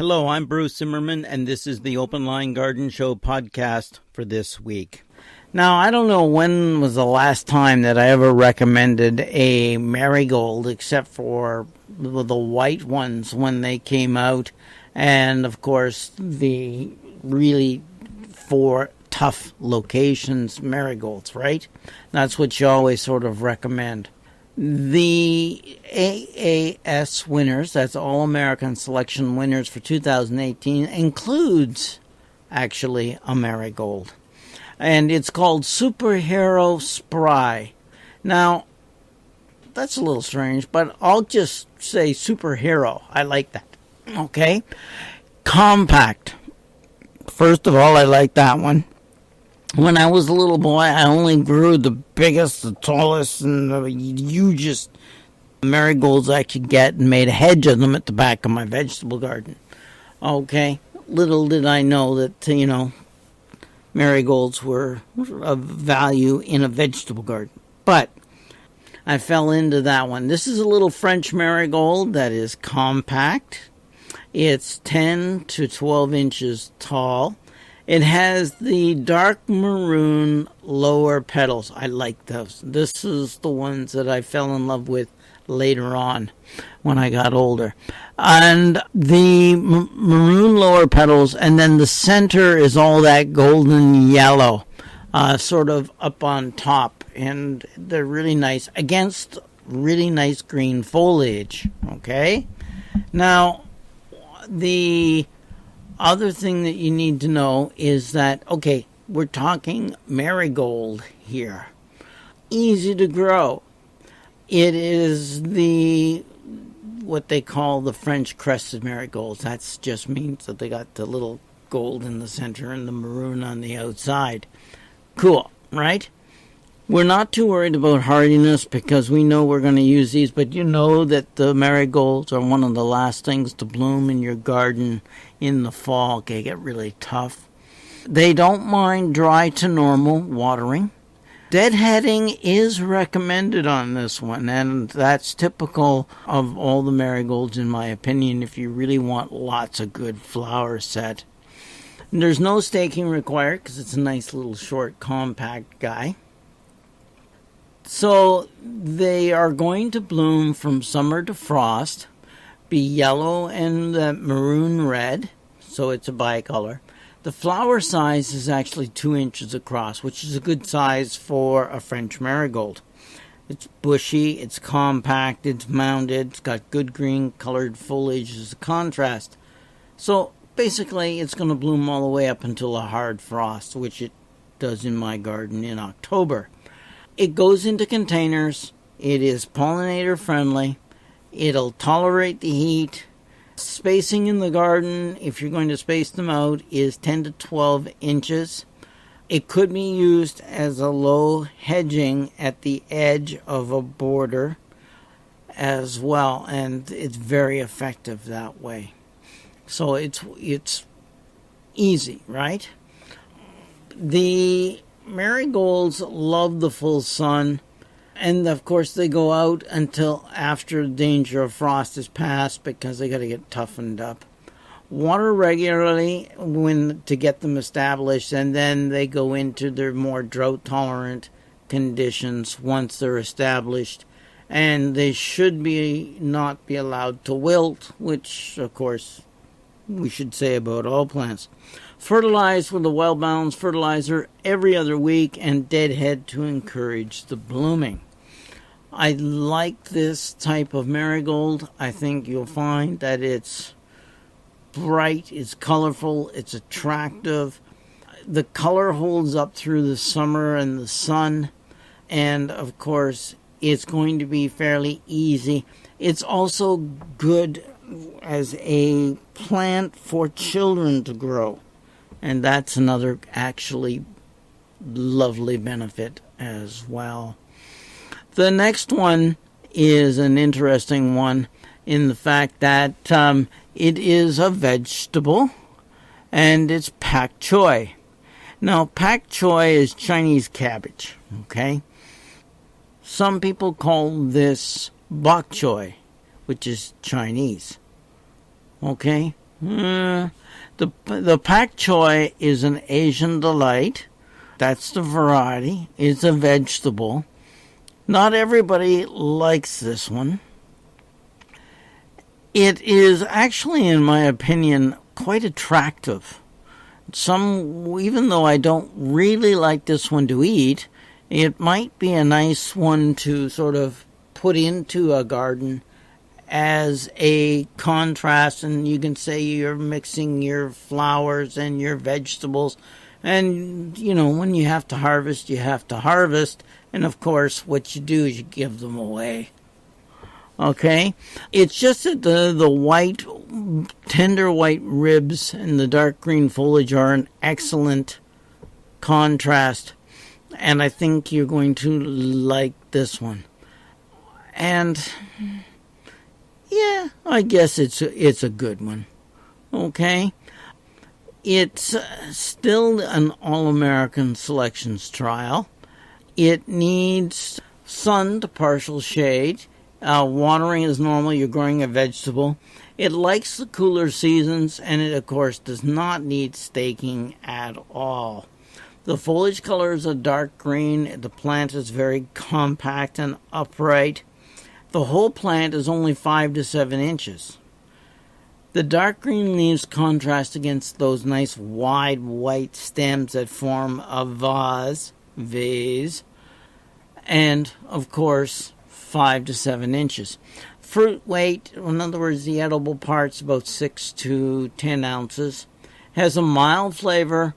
Hello, I'm Bruce Zimmerman, and this is the Open Line Garden Show podcast for this week. Now, I don't know when was the last time that I ever recommended a marigold, except for the white ones when they came out, and of course the really for tough locations marigolds, right? That's what you always sort of recommend. The AAS Winners, that's All American Selection Winners for 2018, includes actually a marigold. And it's called Superhero Spry. Now, that's a little strange, but I'll just say superhero. I like that. Okay? Compact. First of all, I like that one. When I was a little boy, I only grew the biggest, the tallest, and the hugest marigolds I could get and made a hedge of them at the back of my vegetable garden. Okay? Little did I know that, marigolds were of value in a vegetable garden. But I fell into that one. This is a little French marigold that is compact. It's 10 to 12 inches tall. It has the dark maroon lower petals. I like those. This is the ones that I fell in love with later on when I got older. And the maroon lower petals, and then the center is all that golden yellow, sort of up on top. And they're really nice against really nice green foliage. Okay? Now, the other thing that you need to know is that, okay, we're talking marigold here. Easy to grow. It is what they call the French crested marigolds. That just means that they got the little gold in the center and the maroon on the outside. Cool, right? We're not too worried about hardiness because we know we're going to use these, but you know that the marigolds are one of the last things to bloom in your garden in the fall. They get really tough. They don't mind dry to normal watering. Deadheading is recommended on this one, and that's typical of all the marigolds in my opinion if you really want lots of good flower set. And there's no staking required because it's a nice little short compact guy. So they are going to bloom from summer to frost, be yellow and maroon red, so it's a bicolor. The flower size is actually 2 inches across, which is a good size for a French marigold. It's bushy, it's compact, it's mounded, it's got good green colored foliage as a contrast. So basically it's going to bloom all the way up until a hard frost, which it does in my garden in October. It goes into containers. It is pollinator friendly. It'll tolerate the heat. Spacing in the garden, if you're going to space them out, is 10 to 12 inches. It could be used as a low hedging at the edge of a border as well, and it's very effective that way. So it's easy, right? The marigolds love the full sun, and of course they go out until after the danger of frost is past because they got to get toughened up. Water regularly to get them established, and then they go into their more drought tolerant conditions once they're established, and they should not be allowed to wilt, which of course we should say about all plants. Fertilize with a well-balanced fertilizer every other week, and deadhead to encourage the blooming. I like this type of marigold. I think you'll find that it's bright, it's colorful, it's attractive. The color holds up through the summer and the sun, and of course it's going to be fairly easy. It's also good as a plant for children to grow. And that's another actually lovely benefit as well. The next one is an interesting one in the fact that it is a vegetable and it's pak choi. Now, pak choi is Chinese cabbage, okay? Some people call this bok choy, which is Chinese, okay? The pak choi is an Asian delight. That's the variety. It's a vegetable. Not everybody likes this one. It is actually, in my opinion, quite attractive. Even though I don't really like this one to eat, it might be a nice one to sort of put into a garden as a contrast, and you can say you're mixing your flowers and your vegetables, and when you have to harvest, you have to harvest, and of course what you do is you give them away. Okay, it's just that the white, tender white ribs and the dark green foliage are an excellent contrast, and I think you're going to like this one. And yeah, I guess it's a good one. Okay, it's still an All-American Selections trial. It needs sun to partial shade. Watering is normal. You're growing a vegetable. It likes the cooler seasons, and it, of course, does not need staking at all. The foliage color is a dark green. The plant is very compact and upright. The whole plant is only 5 to 7 inches. The dark green leaves contrast against those nice wide white stems that form a vase, and, of course, 5 to 7 inches. Fruit weight, in other words, the edible part's about 6 to 10 ounces. Has a mild flavor,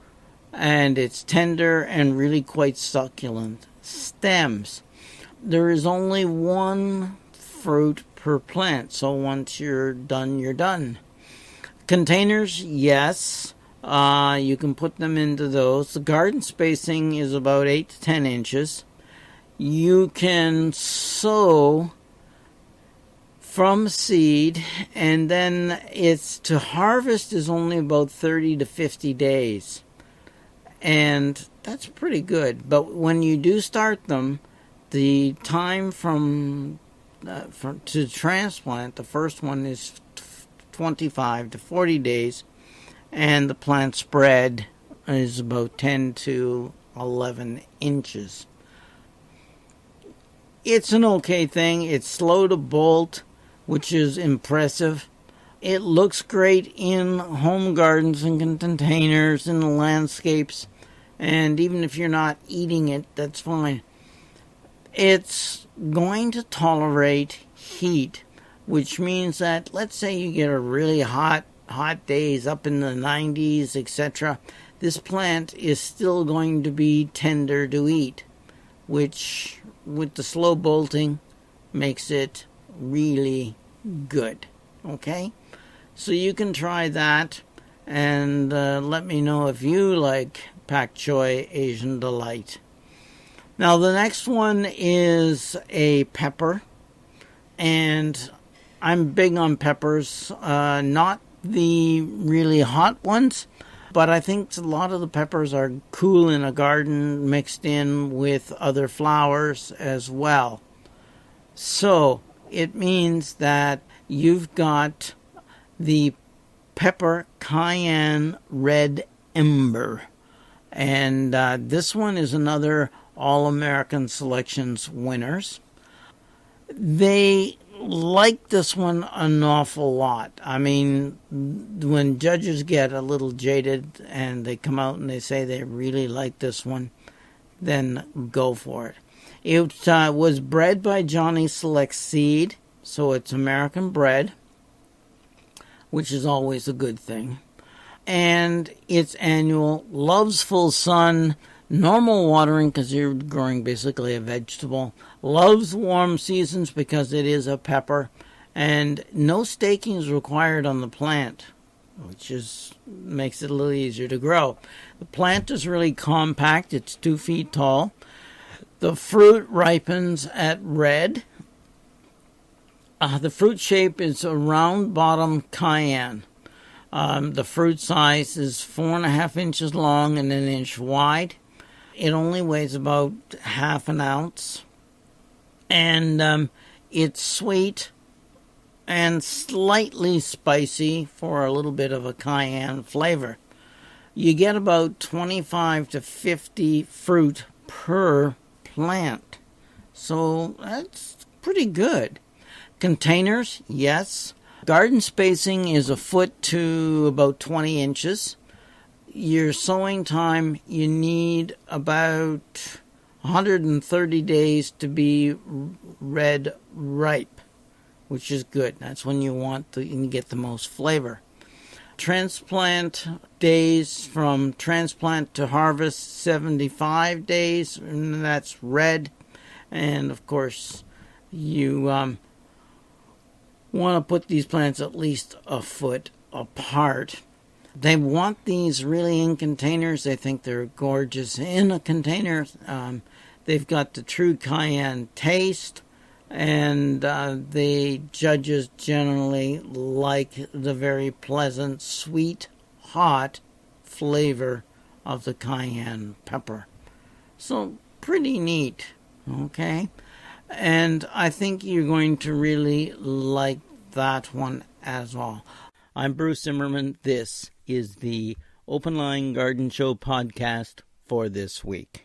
and it's tender and really quite succulent. Stems. There is only one fruit per plant, so once you're done, you're done. Containers, yes. You can put them into those. The garden spacing is about 8 to 10 inches. You can sow from seed, and then it's to harvest is only about 30 to 50 days. And that's pretty good. But when you do start them, the time to transplant, the first one is 25 to 40 days, and the plant spread is about 10 to 11 inches. It's an okay thing. It's slow to bolt, which is impressive. It looks great in home gardens and containers and landscapes, and even if you're not eating it, that's fine. It's going to tolerate heat, which means that, let's say you get a really hot days up in the 90s, etc. This plant is still going to be tender to eat, which with the slow bolting makes it really good. Okay, so you can try that, and let me know if you like pak choi Asian Delight. Now the next one is a pepper, and I'm big on peppers, not the really hot ones, but I think a lot of the peppers are cool in a garden mixed in with other flowers as well. So it means that you've got the pepper cayenne red ember, and this one is another All-American Selections Winners. They like this one an awful lot. I mean, when judges get a little jaded and they come out and they say they really like this one, then go for it. It was bred by Johnny Select Seed, so it's American bred, which is always a good thing. And it's annual, loves full sun, normal watering because you're growing basically a vegetable, loves warm seasons because it is a pepper, and no staking is required on the plant, which makes it a little easier to grow. The plant is really compact. It's 2 feet tall. The fruit ripens at red. The fruit shape is a round bottom cayenne. The fruit size is 4.5 inches long and 1 inch wide. It only weighs about half an ounce. And it's sweet and slightly spicy for a little bit of a cayenne flavor. You get about 25 to 50 fruit per plant. So that's pretty good. Containers, yes. Garden spacing is a foot to about 20 inches. Your sowing time, you need about 130 days to be red ripe, which is good. That's when you can get the most flavor. Transplant days from transplant to harvest, 75 days, and that's red. And of course, you want to put these plants at least a foot apart. They want these really in containers. They think they're gorgeous in a container. They've got the true cayenne taste, and the judges generally like the very pleasant, sweet, hot flavor of the cayenne pepper. So pretty neat, okay? And I think you're going to really like that one as well. I'm Bruce Zimmerman. This is the Open Line Garden Show podcast for this week.